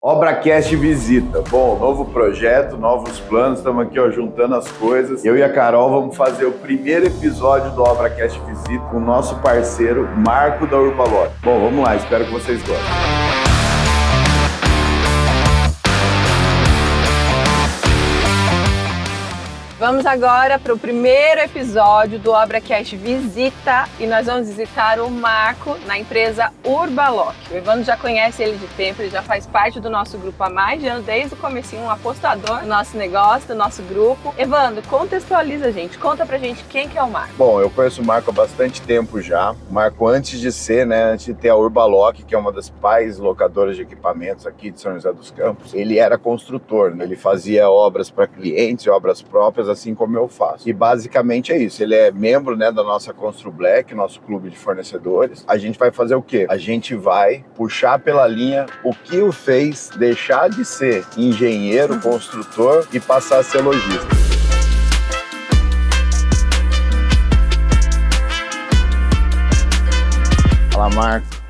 ObraCast Visita. Bom, novo projeto, novos planos, estamos aqui juntando as coisas. Eu e a Carol vamos fazer o primeiro episódio do ObraCast Visita com o nosso parceiro Marco da Urbalock. Bom, vamos lá, espero que vocês gostem. Vamos agora para o primeiro episódio do ObraCast Visita e nós vamos visitar o Marco na empresa Urbalock. O Evandro já conhece ele de tempo, ele já faz parte do nosso grupo há mais de ano, desde o comecinho, um apostador do nosso negócio, do nosso grupo. Evandro, contextualiza a gente, conta pra gente quem que é o Marco. Bom, eu conheço o Marco há bastante tempo já. O Marco, antes de ter a Urbalock, que é uma das pais locadoras de equipamentos aqui de São José dos Campos, ele era construtor, né? Ele fazia obras para clientes, obras próprias, assim como eu faço. E basicamente é isso. Ele é membro, né, da nossa Constru Black, nosso clube de fornecedores. A gente vai fazer o quê? A gente vai puxar pela linha o que o fez deixar de ser engenheiro, construtor e passar a ser lojista. Fala, Marco.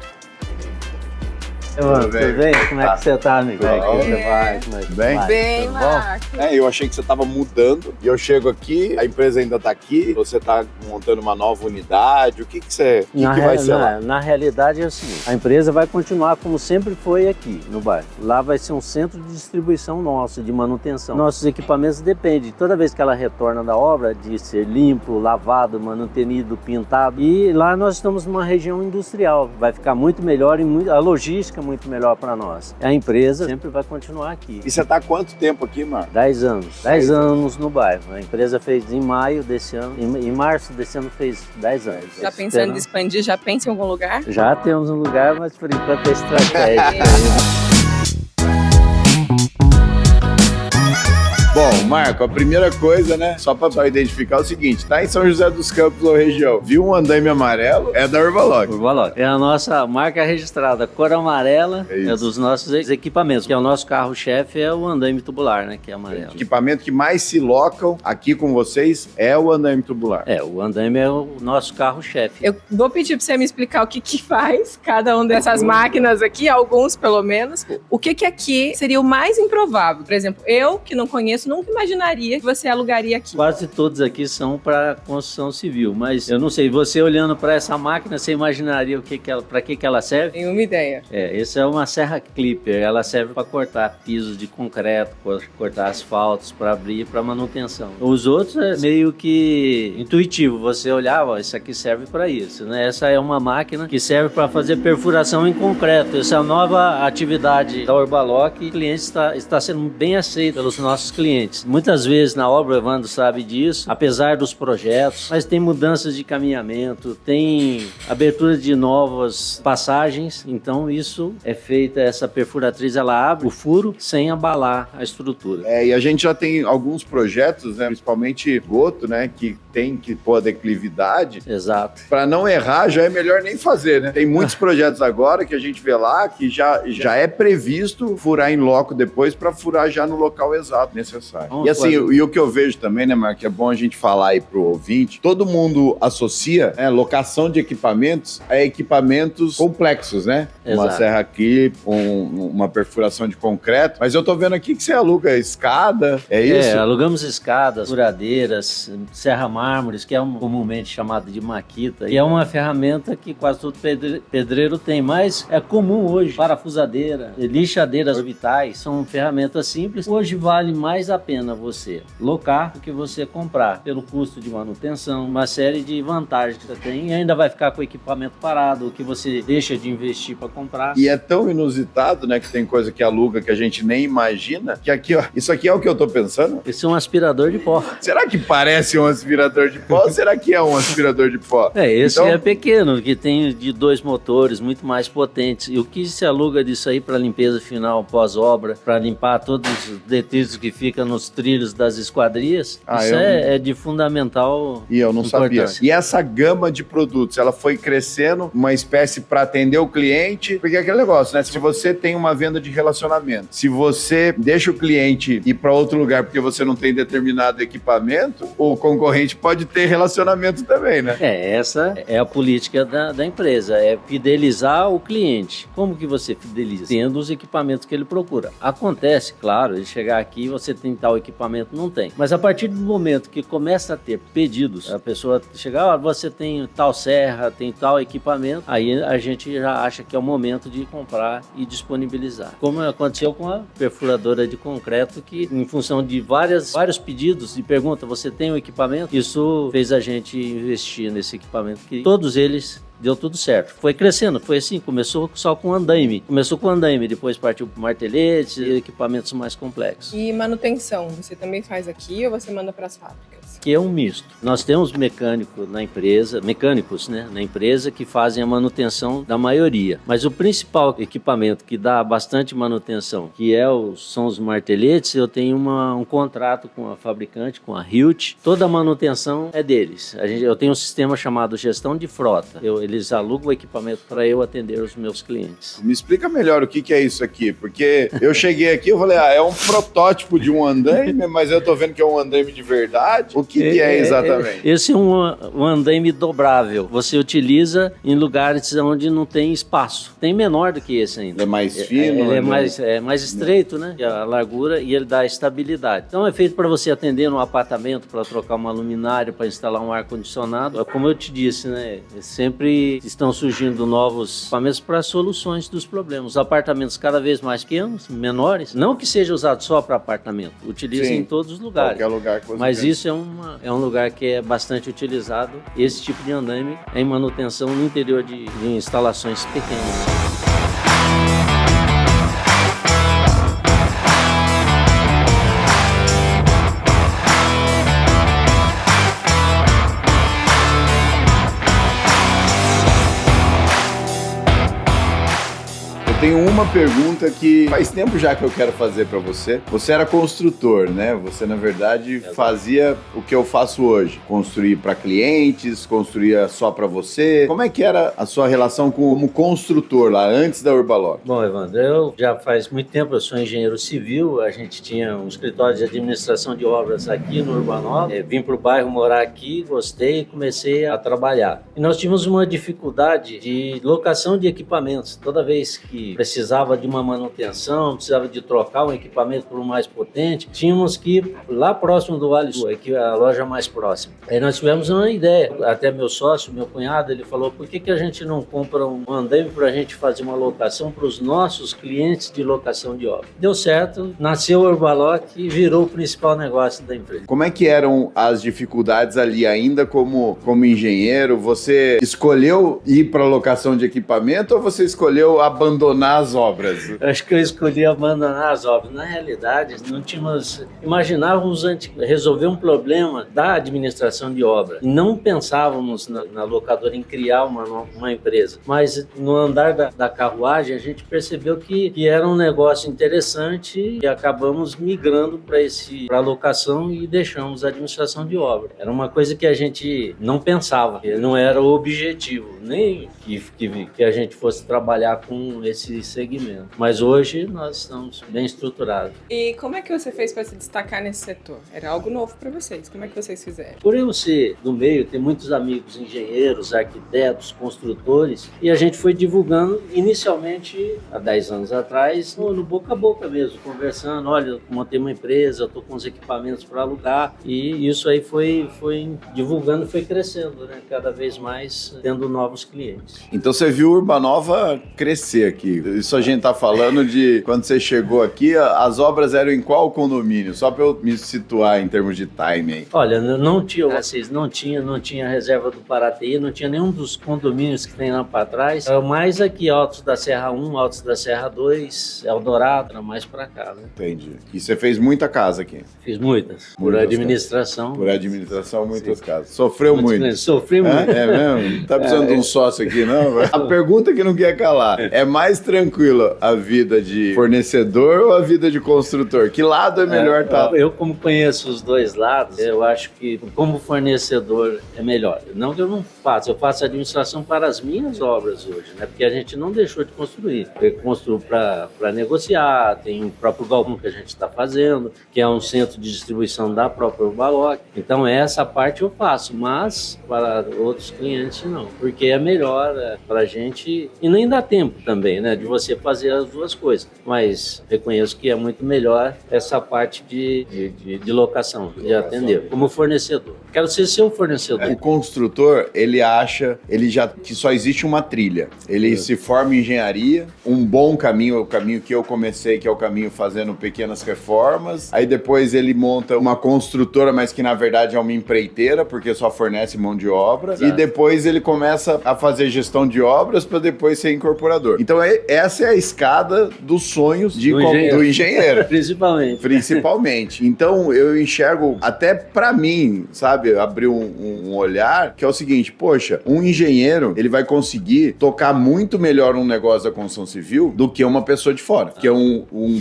Tudo bem? Como é que você tá, amigo? Como é que você vai? Tudo bem? Bem, Marco. Eu achei que você estava mudando e eu chego aqui, a empresa ainda está aqui, você está montando uma nova unidade, o que vai ser lá? Na realidade é o seguinte, a empresa vai continuar como sempre foi aqui no bairro. Lá vai ser um centro de distribuição nosso, de manutenção. Nossos equipamentos dependem, toda vez que ela retorna da obra, de ser limpo, lavado, manutenido, pintado. E lá nós estamos numa região industrial, vai ficar muito melhor e a logística muito melhor para nós. A empresa sempre vai continuar aqui. E você está há quanto tempo aqui, Marco? 10 anos. 10 anos no bairro. A empresa fez em maio desse ano, em março desse ano fez 10 anos. Já pensando em expandir, já pensa em algum lugar? Já temos um lugar, mas por enquanto é estratégia. Bom, Marco, a primeira coisa, né, só para identificar é o seguinte, tá em São José dos Campos ou região, viu um andaime amarelo, é da Urbalock. Urbalock. É a nossa marca registrada, cor amarela, é dos nossos equipamentos, que é o nosso carro-chefe, é o andaime tubular, né, que é amarelo. O equipamento que mais se locam aqui com vocês é o andaime tubular. É, o andaime é o nosso carro-chefe. Eu vou pedir para você me explicar o que faz cada uma dessas máquinas aqui, alguns pelo menos. O que aqui seria o mais improvável? Por exemplo, eu que não conheço, nunca imaginaria que você alugaria aqui. Quase todos aqui são para construção civil, mas eu não sei, você olhando para essa máquina, você imaginaria para que ela serve? Nenhuma ideia. Essa é uma serra clipper, ela serve para cortar pisos de concreto, cortar asfaltos, para abrir, para manutenção. Os outros é meio que intuitivo, você olhava, isso aqui serve para isso, né? Essa é uma máquina que serve para fazer perfuração em concreto. Essa é a nova atividade da Urbalock e o cliente está sendo bem aceito pelos nossos clientes. Muitas vezes na obra, o Evandro sabe disso, apesar dos projetos, mas tem mudanças de caminhamento, tem abertura de novas passagens, então isso é feita, essa perfuratriz, ela abre o furo sem abalar a estrutura. E a gente já tem alguns projetos, né, principalmente esgoto, né, que tem que pôr a declividade. Exato. Para não errar, já é melhor nem fazer, né? Tem muitos projetos agora que a gente vê lá que já é previsto furar em loco depois para furar já no local exato necessário. E assim, e o que eu vejo também, né, Marco, que é bom a gente falar aí pro ouvinte, todo mundo associa, né, locação de equipamentos a equipamentos complexos, né? Exato. Uma serra clip, uma perfuração de concreto, mas eu tô vendo aqui que você aluga escada, é isso? Alugamos escadas, furadeiras, serra mármores, que é comumente chamada de maquita, e é uma ferramenta que quase todo pedreiro tem, mas é comum hoje, parafusadeira, lixadeiras orbitais, são ferramentas simples. Hoje vale mais a pena você locar do que você comprar, pelo custo de manutenção, uma série de vantagens que você tem, e ainda vai ficar com o equipamento parado, o que você deixa de investir para comprar. E é tão inusitado, né, que tem coisa que aluga que a gente nem imagina, que aqui, ó, isso aqui é o que eu tô pensando? Esse é um aspirador de pó. Será que parece um aspirador de pó ou será que é um aspirador de pó? Esse então é pequeno, que tem de 2 motores, muito mais potentes. E o que se aluga disso aí para limpeza final pós-obra, para limpar todos os detritos que ficam fica nos trilhos das esquadrias. Ah, Isso é de fundamental E eu não sabia. importância. E essa gama de produtos, ela foi crescendo, uma espécie para atender o cliente, porque é aquele negócio, né? Se você tem uma venda de relacionamento, se você deixa o cliente ir para outro lugar porque você não tem determinado equipamento, o concorrente pode ter relacionamento também, né? Essa é a política da empresa, é fidelizar o cliente. Como que você fideliza? Tendo os equipamentos que ele procura. Acontece, claro, ele chegar aqui, você tem tal equipamento, não tem. Mas a partir do momento que começa a ter pedidos, a pessoa chegar, você tem tal serra, tem tal equipamento, aí a gente já acha que é o momento de comprar e disponibilizar. Como aconteceu com a perfuradora de concreto, que em função de vários pedidos e pergunta, você tem o equipamento? Isso fez a gente investir nesse equipamento, que todos eles deu tudo certo. Foi crescendo, foi assim, começou só com andaime. Depois partiu para marteletes e equipamentos mais complexos. E manutenção, você também faz aqui ou você manda para as fábricas? Que é um misto. Nós temos mecânicos na empresa que fazem a manutenção da maioria. Mas o principal equipamento que dá bastante manutenção, que são os marteletes, eu tenho um contrato com a fabricante, com a Hilt. Toda a manutenção é deles. Eu tenho um sistema chamado gestão de frota. Eles alugam o equipamento para eu atender os meus clientes. Me explica melhor o que é isso aqui, porque eu cheguei aqui e falei, é um protótipo de um andaime, mas eu tô vendo que é um andaime de verdade. O que é exatamente? Esse é um andaime dobrável. Você utiliza em lugares onde não tem espaço. Tem menor do que esse ainda. Ele é mais fino? Ele é mais estreito, né? A largura, e ele dá estabilidade. Então é feito para você atender no apartamento, para trocar uma luminária, para instalar um ar-condicionado. Como eu te disse, né? Sempre estão surgindo novos equipamentos para soluções dos problemas. Os apartamentos cada vez mais pequenos, menores. Não que seja usado só para apartamento. Utiliza em todos os lugares. Qualquer lugar que você Mas tem. isso é um lugar que é bastante utilizado. Esse tipo de andaime é em manutenção no interior de instalações pequenas. Tenho uma pergunta que faz tempo já que eu quero fazer para você. Você era construtor, né? Você, na verdade, fazia o que eu faço hoje. Construir para clientes, construía só para você. Como é que era a sua relação como construtor lá, antes da Urbalock? Bom, Evandro, eu já faz muito tempo, eu sou engenheiro civil. A gente tinha um escritório de administração de obras aqui no Urbanova. Vim para o bairro morar aqui, gostei e comecei a trabalhar. E nós tínhamos uma dificuldade de locação de equipamentos. Toda vez que precisava de uma manutenção, precisava de trocar um equipamento por um mais potente, tínhamos que ir lá próximo do Vale Sul, que é a loja mais próxima. Aí nós tivemos uma ideia, até meu sócio, meu cunhado, ele falou, por que a gente não compra um andaime para a gente fazer uma locação para os nossos clientes de locação de obra? Deu certo, nasceu o Urbalock e virou o principal negócio da empresa. Como é que eram as dificuldades ali ainda como engenheiro? Você escolheu ir para locação de equipamento ou você escolheu abandonar as obras? Acho que eu escolhi abandonar as obras. Na realidade, não tínhamos... Imaginávamos resolver um problema da administração de obra. E não pensávamos na locadora em criar uma empresa. Mas no andar da carruagem, a gente percebeu que era um negócio interessante e acabamos migrando para a locação e deixamos a administração de obra. Era uma coisa que a gente não pensava. Não era o objetivo. Nem que a gente fosse trabalhar com esse segmento. Mas hoje nós estamos bem estruturados. E como é que você fez para se destacar nesse setor? Era algo novo para vocês. Como é que vocês fizeram? Por eu ser do meio, ter muitos amigos engenheiros, arquitetos, construtores, e a gente foi divulgando inicialmente, há 10 anos atrás, no boca a boca mesmo, conversando, olha, eu montei uma empresa, eu estou com os equipamentos para alugar, e isso aí foi divulgando, foi crescendo, né? Cada vez mais tendo novos clientes. Então você viu Urbanova crescer aqui. Isso a gente tá falando de quando você chegou aqui, as obras eram em qual condomínio? Só para eu me situar em termos de timing. Olha, não tinha reserva do Paraty, não tinha nenhum dos condomínios que tem lá para trás. Mais aqui, Altos da Serra 1, Altos da Serra 2, Eldorado, era mais para cá, né? Entendi. E você fez muita casa aqui? Fiz muitas. Por administração. Por administração, muitas casas. Sofreu muito. Sofri muito. É mesmo? Tá precisando de um sócio aqui, não? A pergunta que não quer calar. É mais tranquilo, a vida de fornecedor ou a vida de construtor? Que lado é melhor estar? Eu, como conheço os dois lados, eu acho que como fornecedor é melhor. Não que eu não faça, eu faço administração para as minhas obras hoje, né? Porque a gente não deixou de construir. Eu construo para negociar, tem o próprio galpão que a gente está fazendo, que é um centro de distribuição da própria Urbaloc. Então essa parte eu faço, mas para outros clientes não, porque é melhor para a gente e nem dá tempo também, né? De você fazer as duas coisas. Mas reconheço que é muito melhor essa parte de locação, de atender, como fornecedor. Quero ser seu fornecedor. O construtor, ele acha que só existe uma trilha. Ele se forma em engenharia, um bom caminho é o caminho que eu comecei, que é o caminho fazendo pequenas reformas. Aí depois ele monta uma construtora, mas que na verdade é uma empreiteira, porque só fornece mão de obra. Exato. E depois ele começa a fazer gestão de obras para depois ser incorporador. Então essa é a escada dos sonhos do engenheiro. Principalmente. Então eu enxergo, até para mim, sabe, abrir um olhar, que é o seguinte, poxa, um engenheiro, ele vai conseguir tocar muito melhor um negócio da construção civil do que uma pessoa de fora, que é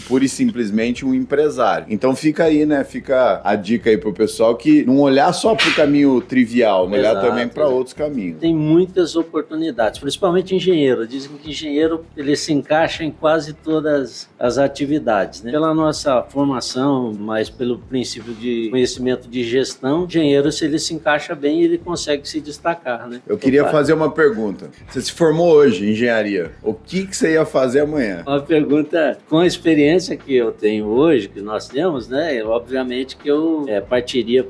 pura e simplesmente um empresário. Então fica aí, né, fica a dica aí pro pessoal que não olhar só pro caminho trivial, olhar também para outros caminhos. Tem muitas oportunidades, principalmente engenheiro. Dizem que engenheiro, ele se encaixa em quase todas as atividades, né? Pela nossa formação, mas pelo princípio de conhecimento de gestão, engenheiro, se ele se encaixa bem, ele consegue se destacar, né? Eu queria fazer uma pergunta. Você se formou hoje em engenharia. O que você ia fazer amanhã? Uma pergunta, com a experiência que eu tenho hoje, que nós temos, né? Obviamente que eu partiria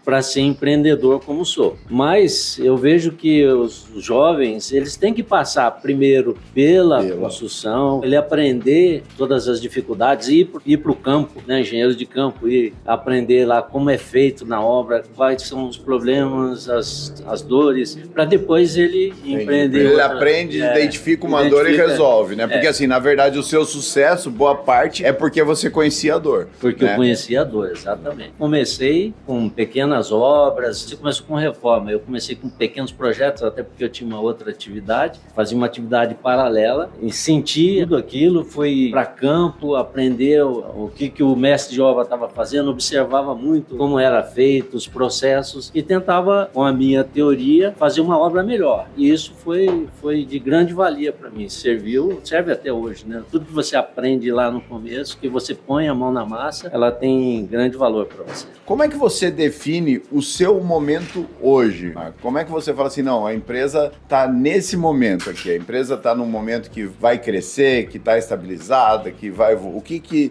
para ser empreendedor como sou. Mas eu vejo que os jovens, eles têm que passar primeiro pela construção, ele aprender todas as dificuldades, ir para o campo, né? Engenheiro de campo, e aprender lá como é feito na obra, quais são os problemas, as dores, para depois ele empreender. Ele aprende, identifica uma dor e resolve, né? Porque assim, na verdade, o seu sucesso, boa parte, é porque você conhecia a dor. Porque eu conhecia a dor, exatamente. Comecei com pequenas obras, você começou com reforma, eu comecei com pequenos projetos, até porque eu tinha uma outra atividade, fazia uma atividade paralela, e senti tudo aquilo, fui para campo, aprender o que o mestre de obra estava fazendo, observava muito como era feito, os processos, e tentava, com a minha teoria, fazer uma obra melhor. E isso foi de grande valia para mim, serve até hoje, né? Tudo que você aprende lá no começo, que você põe a mão na massa, ela tem grande valor para você. Como é que você define o seu momento hoje, Marco? Como é que você fala assim, não, a empresa está nesse momento aqui, a empresa está num momento que vai crescer, que está estabilizada, que vai...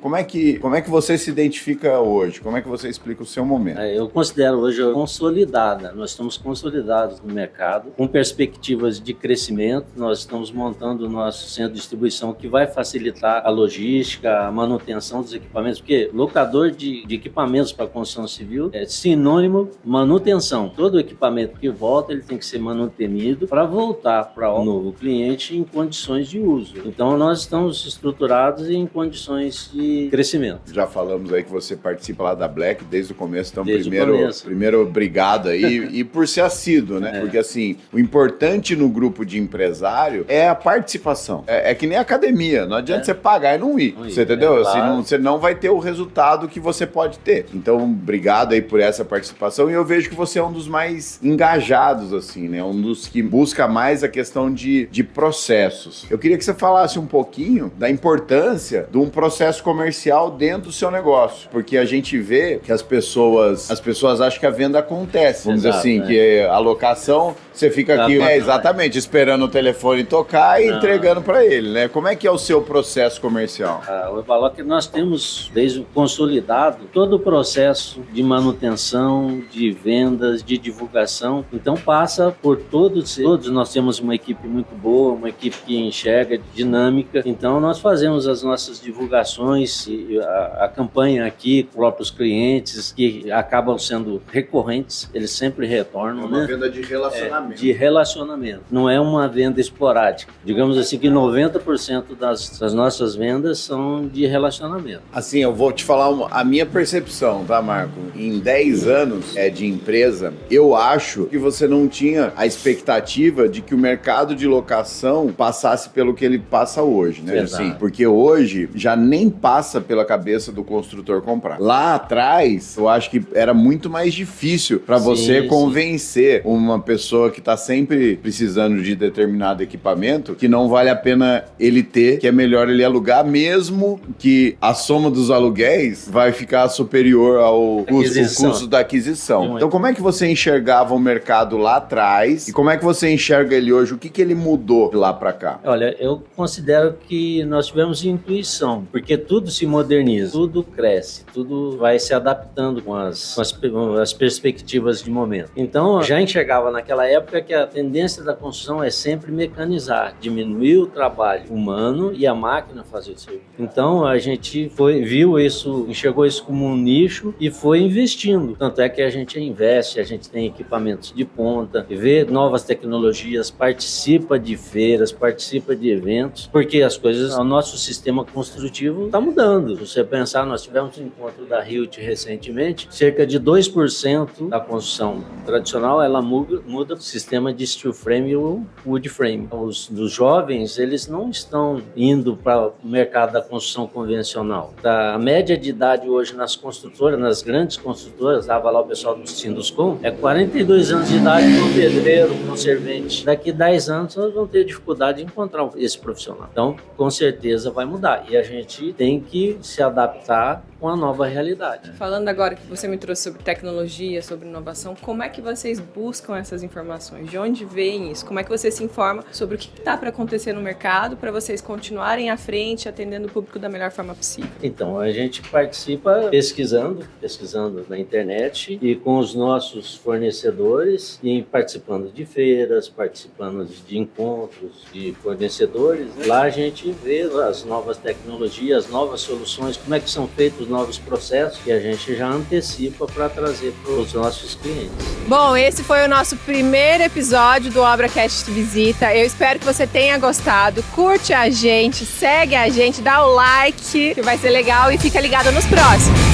Como é que você se identifica hoje? Como é que você explica o seu momento? Eu considero hoje consolidada. Nós estamos consolidados no mercado, com perspectivas de crescimento. Nós estamos montando o nosso centro de distribuição que vai facilitar a logística, a manutenção dos equipamentos, porque locador de equipamentos para construção civil é sinônimo manutenção. Todo equipamento que volta, ele tem que ser manutenido para voltar para o novo cliente em condições de uso. Então, nós estamos estruturados em condições de crescimento. Já falamos aí que você participa lá da Black desde o começo, então desde primeiro obrigado aí e por ser assíduo, né? Porque assim, o importante no grupo de empresário é a participação. É que nem academia, não adianta você pagar e não ir, você entendeu? Claro. Você não vai ter o resultado que você pode ter. Então, obrigado aí por essa participação, e eu vejo que você é um dos mais engajados, assim, né? Um dos que busca mais a questão de processos. Eu queria que você falasse um pouquinho da importância de um processo comercial dentro do seu negócio, porque a gente vê que as pessoas acham que a venda acontece, vamos dizer assim, que a locação, você fica aqui, exatamente, esperando o telefone tocar e entregando para ele, né? Como é que é o seu processo comercial? O Urbaloc, nós temos, desde o consolidado, todo o processo de manutenção, de vendas, de divulgação. Então, passa por todos. Nós temos uma equipe muito boa, uma equipe que enxerga, dinâmica. Então, nós fazemos as nossas divulgações, a campanha aqui com próprios clientes, que acabam sendo recorrentes, eles sempre retornam, uma né? venda de relacionamento. de relacionamento. Não é uma venda esporádica. Digamos assim que 90% das nossas vendas são de relacionamento. Assim, eu vou te falar a minha percepção, tá, Marco? Em 10 anos de empresa, eu acho que você não tinha a expectativa de que o mercado de locação passasse pelo que ele passa hoje, né? Assim, porque hoje já nem passa pela cabeça do construtor comprar. Lá atrás, eu acho que era muito mais difícil para você convencer uma pessoa que está sempre precisando de determinado equipamento que não vale a pena ele ter, que é melhor ele alugar, mesmo que a soma dos aluguéis vai ficar superior ao custo da aquisição. Então, como é que você enxergava o mercado lá atrás e como é que você enxerga ele hoje? O que ele mudou de lá para cá? Olha, eu considero que nós tivemos intuição, porque tudo se moderniza, tudo cresce, tudo vai se adaptando com as perspectivas de momento. Então, já enxergava naquela época que a tendência da construção é sempre mecanizar, diminuir o trabalho humano e a máquina fazer o serviço. Então, a gente viu isso, enxergou isso como um nicho e foi investindo. Tanto é que a gente investe, a gente tem equipamentos de ponta, vê novas tecnologias, participa de feiras, participa de eventos, porque as coisas, o nosso sistema construtivo está mudando. Se você pensar, nós tivemos um encontro da Hilt recentemente, cerca de 2% da construção tradicional, ela muda o sistema de steel frame ou wood frame. Os jovens, eles não estão indo para o mercado da construção convencional. A média de idade hoje nas construtoras, nas grandes construtoras, dava lá o pessoal do Sinduscom, é 42 anos de idade com pedreiro, com servente. Daqui 10 anos nós vamos ter dificuldade de encontrar esse profissional. Então, com certeza vai mudar. E a gente tem que se adaptar com a nova realidade. Falando agora que você me trouxe sobre tecnologia, sobre inovação, como é que vocês buscam essas informações? De onde vem isso? Como é que você se informa sobre o que está para acontecer no mercado para vocês continuarem à frente, atendendo o público da melhor forma possível? Então, a gente participa pesquisando na internet e com os nossos fornecedores e participando de feiras, participando de encontros de fornecedores. Lá a gente vê as novas tecnologias, as novas soluções, como é que são feitos novos processos que a gente já antecipa para trazer para os nossos clientes. Bom, esse foi o nosso primeiro episódio do ObraCast Visita. Eu espero que você tenha gostado. Curte a gente, segue a gente, dá o like, que vai ser legal, e fica ligado nos próximos.